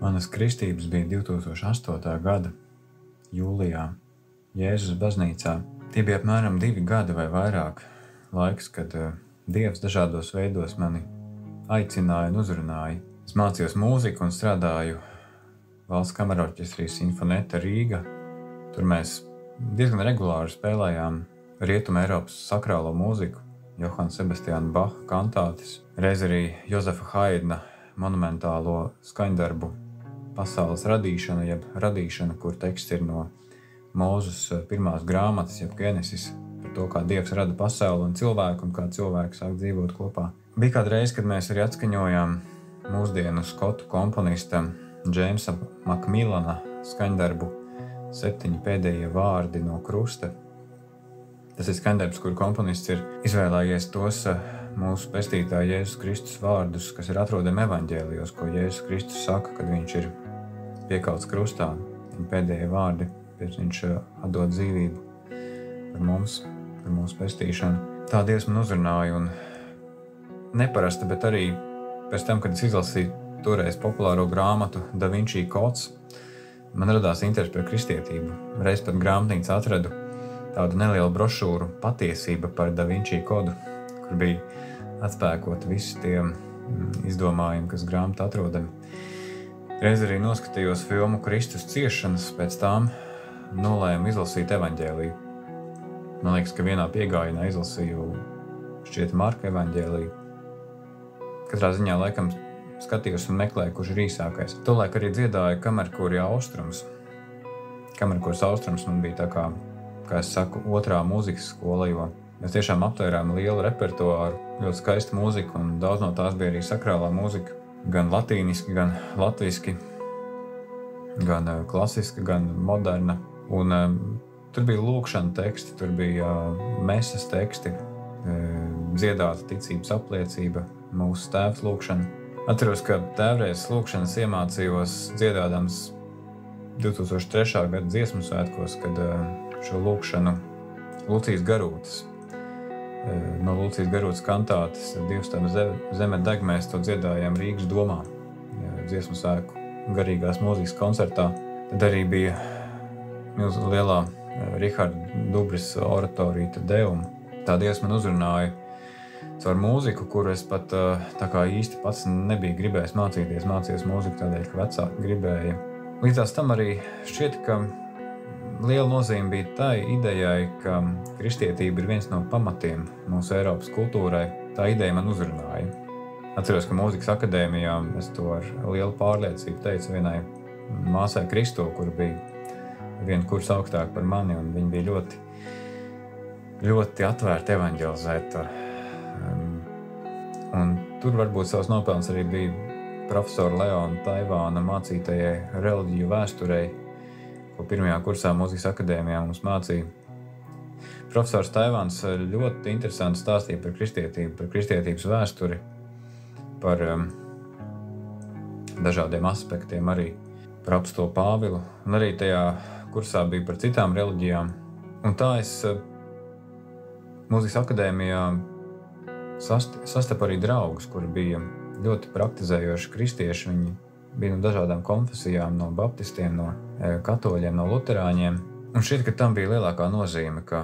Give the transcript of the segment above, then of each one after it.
Manas kristības bija 2008. gada jūlijā Jēzus baznīcā. Tie bija apmēram 2 gadi vai vairāk laiks, kad Dievs dažādos veidos mani aicināja un uzrunāja. Es mācījos mūziku un strādāju Valsts kamerorķestrī Sinfoneta Rīga. Tur mēs diezgan regulāri spēlējām Rietuma Eiropas sakrālo mūziku, Johana Sebastiāna Baha kantātes, reiz arī Jozefa Haidna monumentālo skaņdarbu Pasaules radīšana, jeb radīšana, kur teksts ir no Mūzes pirmās grāmatas, jeb Genesis, par to, kā Dievs rada pasauli un cilvēku un kā cilvēki sāk dzīvot kopā. Bija kāda reize, kad mēs arī atskaņojām mūsdienu skotu komponista Džeimsa Makmilana skaņdarbu 7 pēdējie vārdi no krusta. Tas ir skaņdarbs, kur komponists ir izvēlējies tos mūsu pestītāja Jēzus Kristus vārdus, kas ir atrodami evaņģēlijos, ko Jēzus Kristus saka, kad viņš ir piekauts krustā. Viņa pēdējie vārdi, pēc viņš atdod dzīvību par mūsu pestīšanu. Tā Dievs man uzrunāja un neparasta, bet arī pēc tam, kad es izlasīju toreiz populāro grāmatu Da Vinci kods, man radās interesi par kristietību. Reiz pat grāmatnīcā atradu tādu nelielu brošūru Patiesība par Da Vinci kodu, kur bija atspēkoti visi tie izdomājumi, kas grāmatā atrodami. Reiz arī noskatījos filmu Kristus ciešanas, pēc tām nolēmu izlasīt evaņģēliju. Man liekas, ka vienā piegājienā izlasīju šķiet Marka evaņģēliju. Katrā ziņā laikam skatījos un meklēju, kurš ir īsākais. Tolaik arī dziedāju kamerkūri Austrums. Kamerkūrs Austrums man bija tā kā es saku, otrā mūzikas skola, jo mēs tiešām aptvērām lielu repertuāru, ļoti skaistu mūziku, un daudz no tās bija arī sakrālā mūzika, gan latīniski, gan latviski, gan klasiska, gan moderna. Un tur bija lūkšana teksti, tur bija mesas teksti, dziedāta ticības apliecība, mūsu tēvs lūkšana. Atceros, ka tēvreizes lūkšanas iemācījos dziedādams 2003. Gada dziesmu svētkos, kad šo lūkšanu Lucijas Garūtas, no Lucijas Garūtas kantātes Dievs tam zeme deg, mēs to dziedājām Rīgas domā, dziesmu svētku garīgās mūzikas koncertā. Tad arī bija lielā Riharda Dubris oratorija Deum. Tā Dievs man uzrunāja caur mūziku, kuru es pat tā kā īsti pats nebija gribējis mācīties. Mācījos mūziku tādēļ, ka vecāki gribēja. Līdz tam arī šķiet, ka liela nozīme bija tai idejai, ka kristietība ir viens no pamatiem mūsu Eiropas kultūrai. Tā ideja man uzrunāja. Atceros, ka mūzikas akadēmijā es to ar lielu pārliecību teicu vienai māsai Kristo, kur bija vienu kursu augstāk par mani, un viņa bija ļoti atvērta evaņģelizēt. Un tur varbūt savs nopelns arī bija profesora Leona Taivāna mācītajai reliģiju vēsturei, ko pirmajā kursā mūzikas akadēmijā mums mācīja. Profesors Taivāns ļoti interesanti stāstīja par kristietību, par kristietības vēsturi, par dažādiem aspektiem, arī par apostolu Pāvilu, un arī tajā kursā bija par citām reliģijām. Un tā es mūzikas akadēmijā sastapu arī draugus, kuri bija ļoti praktizējoši kristieši. Viņi bija no dažādām konfesijām, no baptistiem, no katoļiem, no luterāņiem. Un šķiet, ka tam bija lielākā nozīme, ka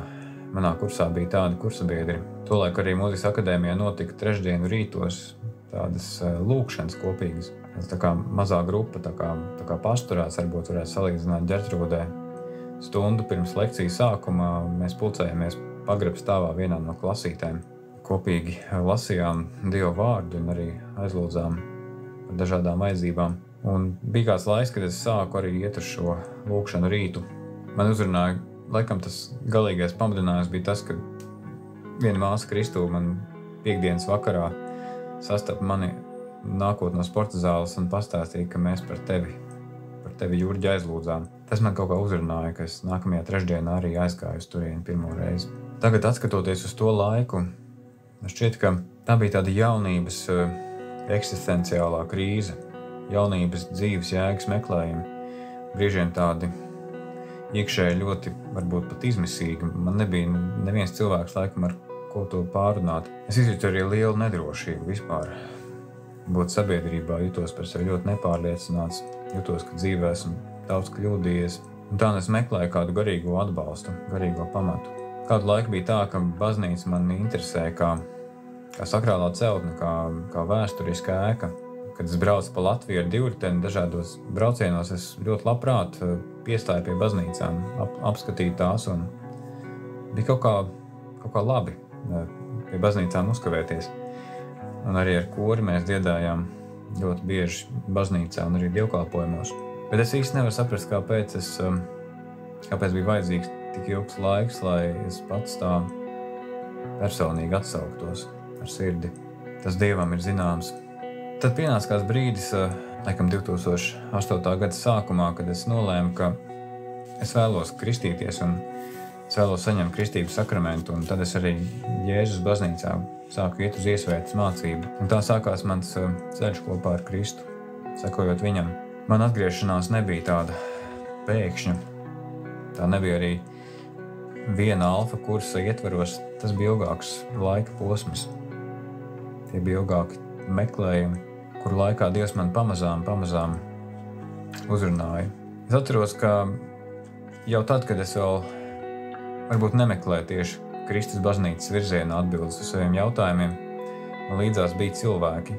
manā kursā bija tādi kursabiedri. Tolaik arī mūzikas akadēmijā notika trešdienu rītos tādas lūkšanas kopīgas. Tā kā mazā grupa, tā kā pastorāts, varbūt varētu salīdzināt Ģertrūdē. Stundu pirms lekcijas sākuma mēs pulcējāmies pagrabstāvā vienā no klasītēm. Kopīgi lasījām Dieva vārdu un arī aizlūdzām par dažādām vajadzībām. Un bija kāds laiks, kad es sāku arī iet uz šo lūkšanu rītu. Man uzrunāja, laikam tas galīgais pamudinājums bija tas, ka viena māsa Kristū man piekdienas vakarā sastapa mani nākot no sporta zāles un pastāstīja, ka mēs par tevi Jurģi aizlūdzām. Tas man kaut kā uzrunāja, ka es nākamajā trešdienā arī aizgāju uz turieni pirmo reizi. Tagad, atskatoties uz to laiku, šķiet, ka tā bija tāda jaunības eksistenciālā krīze, jaunības dzīves jēgas meklējumi, brīžiem tādi iekšēji ļoti, varbūt pat izmisīgi. Man nebija neviens cilvēks laikam, ar ko to pārunāt. Es izjūtu arī lielu nedrošību vispār. būt sabiedrībā, jutos par sevi ļoti nepārliecināts, jutos, ka dzīvē esmu daudz kļūdījies. Un tā es meklēju kādu garīgo atbalstu, garīgo pamatu. Kādu laiku bija tā, ka baznīca mani interesē kā sakrālā celtne, kā vēsturiska ēka. Kad es braucu pa Latviju ar divriteni dažādos braucienos, es ļoti labprāt piestāju pie baznīcām, apskatīju tās, un bija kaut kā labi pie baznīcām uzkavēties. Un arī ar kori mēs dziedājām ļoti bieži baznīcā un arī dievkalpojumos. Bet es īsti nevaru saprast, kāpēc bija vajadzīgs tik ilgs laiks, lai es pats tā personīgi atsauktos ar sirdi. Tas Dievam ir zināms. Tad pienāca kāds brīdis, laikam 2008. gada sākumā, kad es nolēmu, ka es vēlos kristīties un es vēlos saņemt kristības sakramentu, un tad es arī Jēzus baznīcā sāku iet uz iesvētas mācību. Un tā sākās mans ceļš kopā ar Kristu, sekojot viņam. Man atgriešanās nebija tāda pēkšņa. Tā nebija arī viena alfa kursa ietveros. Tas bija ilgāks laika posms. Tie bija ilgāki meklējumi, kuru laikā Dievs man pamazām uzrunāja. Es atceros, ka jau tad, kad es vēl varbūt nemeklēju tieši Kristus baznīcas virzienā atbildes uz saviem jautājumiem, man līdzās bija cilvēki,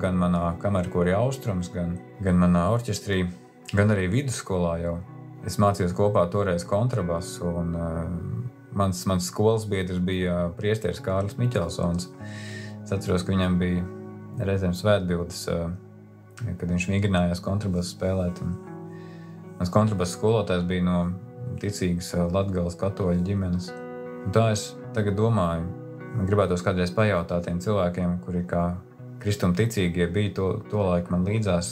gan manā kamerkorī Austrums, gan manā orķestrī, gan arī vidusskolā jau. Es mācījos kopā toreiz kontrabasu, un mans skolas biedrs bija priesteris Kārlis Miķelsons. Es atceros, ka viņam bija reizēm svētbildes, kad viņš vingrinājās kontrabasu spēlēt. Un mans kontrabasu skolotājs bija no ticīgas Latgales katoļu ģimenes. Un tā es tagad domāju, man gribētos kādreiz pajautāt tiem cilvēkiem, kuri kā Kristum ticīgie bija to laiku man līdzās,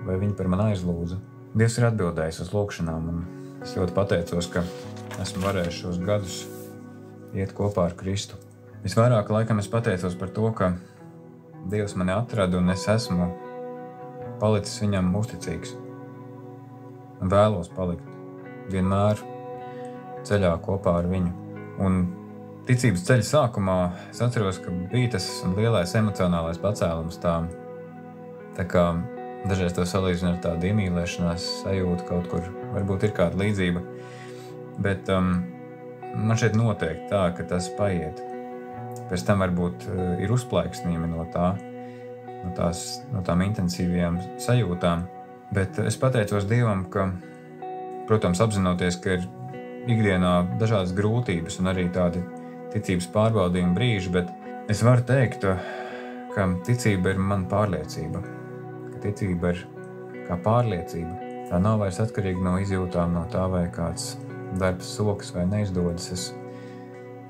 vai viņi par mani aizlūdza. Dievs ir atbildējis uz lūkšanām, un es ļoti pateicos, ka esmu varējis šos gadus iet kopā ar Kristu. Visvairāk laikam es pateicos par to, ka Dievs mani atrada, un es esmu palicis viņam uzticīgs. Un vēlos palikt vienmēr ceļā kopā ar viņu. Un ticības ceļa sākumā es atceros, ka bija tas lielais emocionālais pacēlums. Tā kā dažreiz to salīdzinu ar tādu iemīlēšanās sajūtu, kaut kur varbūt ir kāda līdzība. Bet man šeit noteikti tā, ka tas paiet. Pēc tam varbūt ir uzplaiksnījumi no tām intensīvajām sajūtām. Bet es pateicos Dievam, ka, protams, apzinoties, ka ir ikdienā dažādas grūtības un arī tādi ticības pārbaudījumi brīži, bet es varu teikt, ka ticība ir mana pārliecība. Ka ticība ir kā pārliecība. Tā nav vairs atkarīga no izjūtām, no tā, vai kāds darbs sokas vai neizdodas.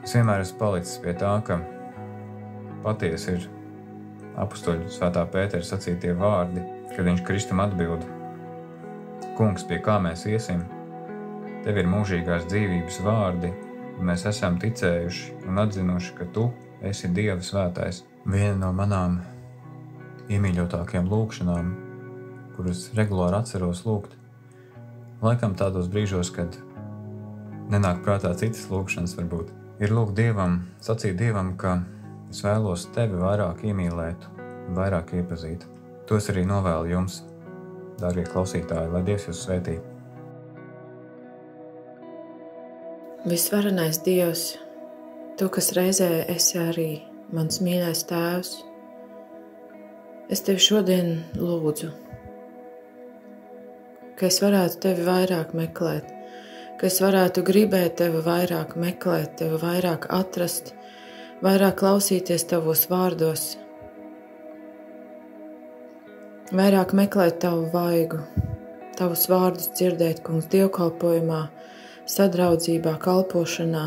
Es vienmēr esmu palicis pie tā, ka patiesi ir apustoļu svētā Pētera sacītie vārdi, kad viņš Kristum atbild: Kungs, pie kā mēs iesim? Tev ir mūžīgās dzīvības vārdi, un mēs esam ticējuši un atzinuši, ka tu esi Dieva svētais. Viena no manām iemīļotākajām lūkšanām, kuras regulāri atceros lūgt, laikam tādos brīžos, kad nenāk prātā citas lūkšanas varbūt, ir lūgt Dievam, sacīt Dievam, ka es vēlos tevi vairāk iemīlēt, vairāk iepazīt. To es arī novēlu jums, dārgie klausītāji, lai Dievs jūs svētī. Visvarenais Dievs, tu, kas reizē esi arī mans mīļais tēvs, es tevi šodien lūdzu, ka es varētu tevi vairāk meklēt, ka es varētu gribēt tevi vairāk meklēt, tevi vairāk atrast, vairāk klausīties tavos vārdos, vairāk meklēt tavu vaigu, tavus vārdus dzirdēt, Kungs, dievkalpojumā, sadraudzībā, kalpošanā.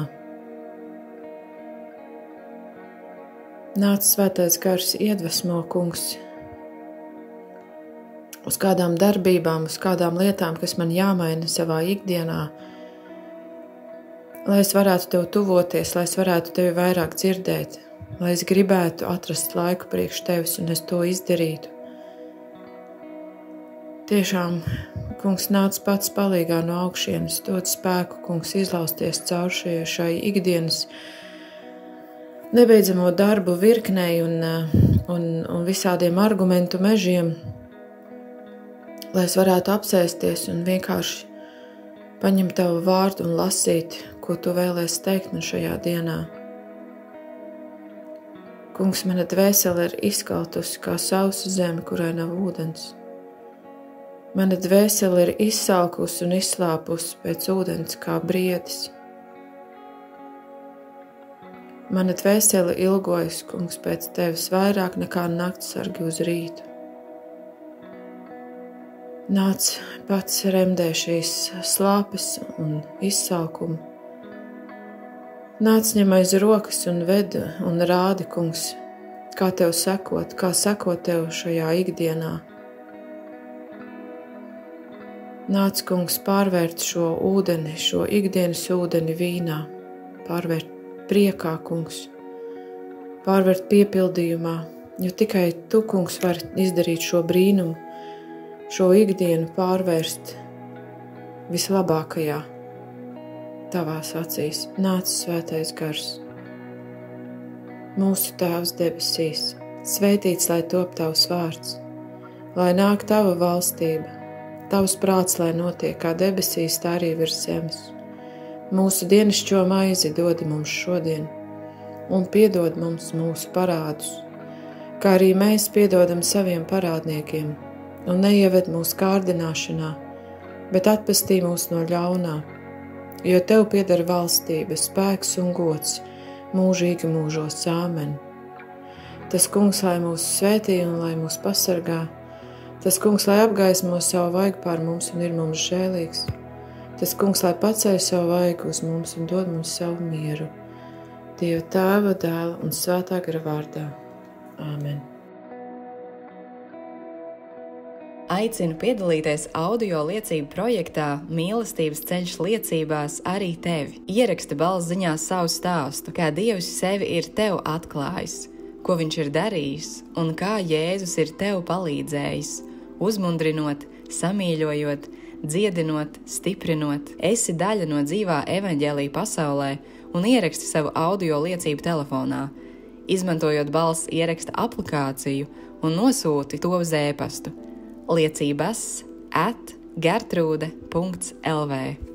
Nāc svētais gars iedvesmo, Kungs, uz kādām darbībām, uz kādām lietām, kas man jāmaina savā ikdienā, lai es varētu tev tuvoties, lai es varētu tevi vairāk dzirdēt, lai es gribētu atrast laiku priekš tevis un es to izdarītu. Tiešām, Kungs, nāc pats palīgā no augšienes, dod spēku, Kungs, izlausties caur šai ikdienas nebeidzamo darbu virknei un un visādiem argumentu mežiem, lai es varētu apsēsties un vienkārši paņemt tavu vārdu un lasīt, ko tu vēlies teikt man šajā dienā. Kungs, mana dvēsele ir izkaltusi kā sausa zeme, kurai nav ūdens. Mana dvēsele ir izsalkusi un izslāpusi pēc ūdens kā briedis. Mana dvēsele ilgojas, Kungs, pēc tevis vairāk nekā naktsargi uz rītu. Nāc pats remdē šīs slāpes un izsalkumu. Nāc ņem aiz rokas un ved un rādi, Kungs, kā tev sekot, kā sekot tev šajā ikdienā. Nāc, Kungs, pārvērt šo ūdeni, šo ikdienas ūdeni vīnā, pārvērt priekā, Kungs, pārvērt piepildījumā, jo tikai tu, Kungs, vari izdarīt šo brīnumu, šo ikdienu pārvērst vislabākajā tavās acīs. Nāc, Svētais Gars. Mūsu Tēvs debesīs, svētīts lai top tavs vārds, lai nāk tava valstība, tavs prāts, lai notiek kā debesīs, tā arī virs zemes. Mūsu dienascho maizi dod mums šodien, un piedod mums mūsu parādus, kā arī mēs piedodam saviem parādniekiem, un neieved mūsu kārdināšanā, bet atpestī mūs no ļaunā, jo tev pieder valstība, spēks un gods, mūžīgi mūžos. Āmen. Tas Kungs, lai mūs svētī un lai mūs pasargā, tas Kungs, lai apgaismo savu vaigu pār mums un ir mums žēlīgs, tas Kungs, lai paceļ savu vaigu uz mums un dod mums savu mieru. Dieva Tēva, Dēla un Svētā Gara vārdā. Āmen. Aicinu piedalīties audio liecību projektā Mīlestības ceļš liecībās arī tevi. Ieraksti balss ziņās savu stāstu, kā Dievs sevi ir tev atklājis, ko viņš ir darījis un kā Jēzus ir tev palīdzējis, uzmundrinot, samīļojot, dziedinot, stiprinot. Esi daļa no dzīvā evaņģēlija pasaulē un ieraksti savu audio liecību telefonā, izmantojot balss ieraksta aplikāciju un nosūti to uz e-pastu liecības@gertrude.lv.